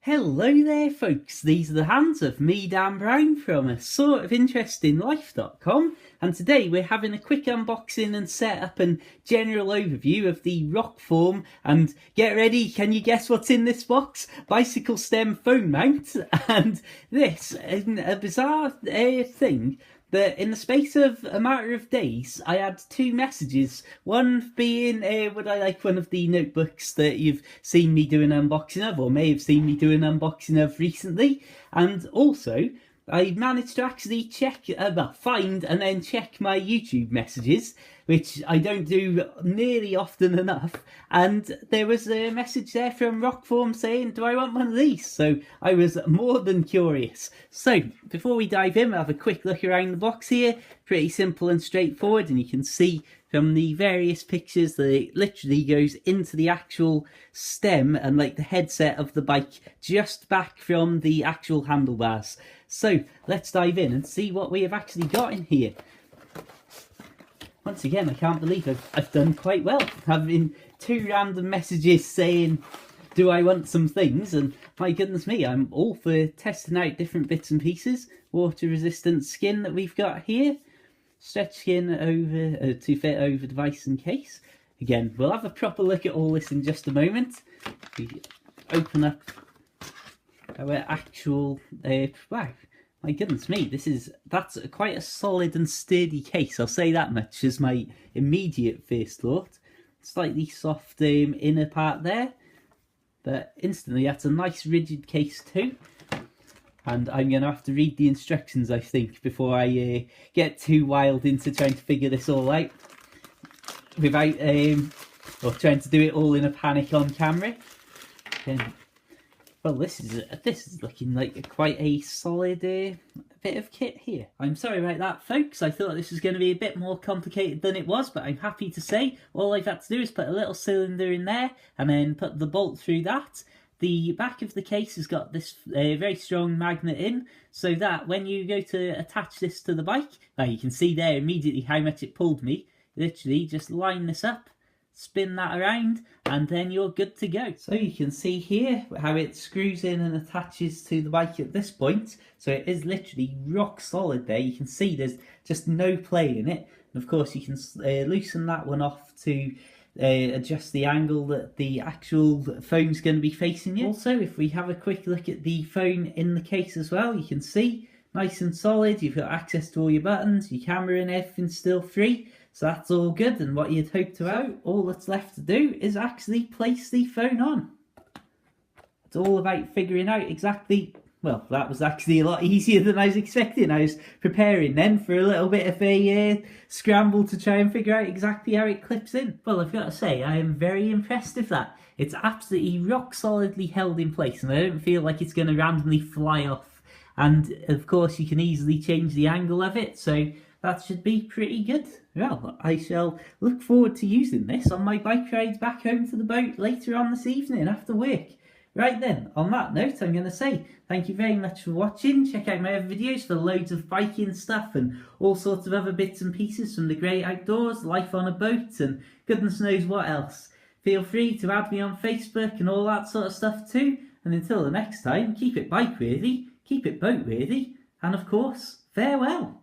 Hello there folks, these are the hands of me, Dan Brown, from a sort of interestinglife.com, and today we're having a quick unboxing and setup and general overview of the Rokform. And get ready, can you guess what's in this box? Bicycle stem phone mount. And this is a bizarre thing that in the space of a matter of days, I had two messages. One being, would I like one of the notebooks that you've seen me do an unboxing of, or may have seen me do an unboxing of recently? And also, I managed to actually find and then check my YouTube messages, which I don't do nearly often enough. And there was a message there from Rokform saying, do I want one of these? So I was more than curious. So before we dive in, we'll have a quick look around the box here. Pretty simple and straightforward, and you can see from the various pictures that it literally goes into the actual stem and like the headset of the bike just back from the actual handlebars. So let's dive in and see what we have actually got in here. Once again, I can't believe I've done quite well. Having two random messages saying, do I want some things? And my goodness me, I'm all for testing out different bits and pieces. Water resistant skin that we've got here. Stretch skin over to fit over device and case. Again, we'll have a proper look at all this in just a moment. We open up our actual wow, my goodness me, that's quite a solid and sturdy case, I'll say that much as my immediate first thought. Slightly soft inner part there, but instantly that's a nice rigid case too. And I'm going to have to read the instructions, I think, before I get too wild into trying to figure this all out without or trying to do it all in a panic on camera. Well, this is looking like quite a solid bit of kit here. I'm sorry about that, folks. I thought this was going to be a bit more complicated than it was, but I'm happy to say all I've had to do is put a little cylinder in there and then put the bolt through that. The back of the case has got this very strong magnet in, so that when you go to attach this to the bike, now you can see there immediately how much it pulled me. Literally just line this up, spin that around, and then you're good to go. So you can see here how it screws in and attaches to the bike at this point. So it is literally rock solid there. You can see there's just no play in it. And of course you can loosen that one off to adjust the angle that the actual phone's going to be facing you. Also, if we have a quick look at the phone in the case as well, you can see nice and solid. You've got access to all your buttons, your camera and everything's still free. So that's all good and what you'd hope to have. All that's left to do is actually place the phone on. It's all about figuring out exactly, well, that was actually a lot easier than I was expecting. I was preparing then for a little bit of a scramble to try and figure out exactly how it clips in. Well, I've got to say, I am very impressed with that. It's absolutely rock solidly held in place and I don't feel like it's going to randomly fly off. And of course you can easily change the angle of it, so that should be pretty good. Well, I shall look forward to using this on my bike ride back home to the boat later on this evening after work. Right then, on that note, I'm going to say thank you very much for watching. Check out my other videos for loads of biking stuff and all sorts of other bits and pieces from the great outdoors, life on a boat, and goodness knows what else. Feel free to add me on Facebook and all that sort of stuff too. And until the next time, keep it bike worthy, keep it boat worthy, and of course, farewell.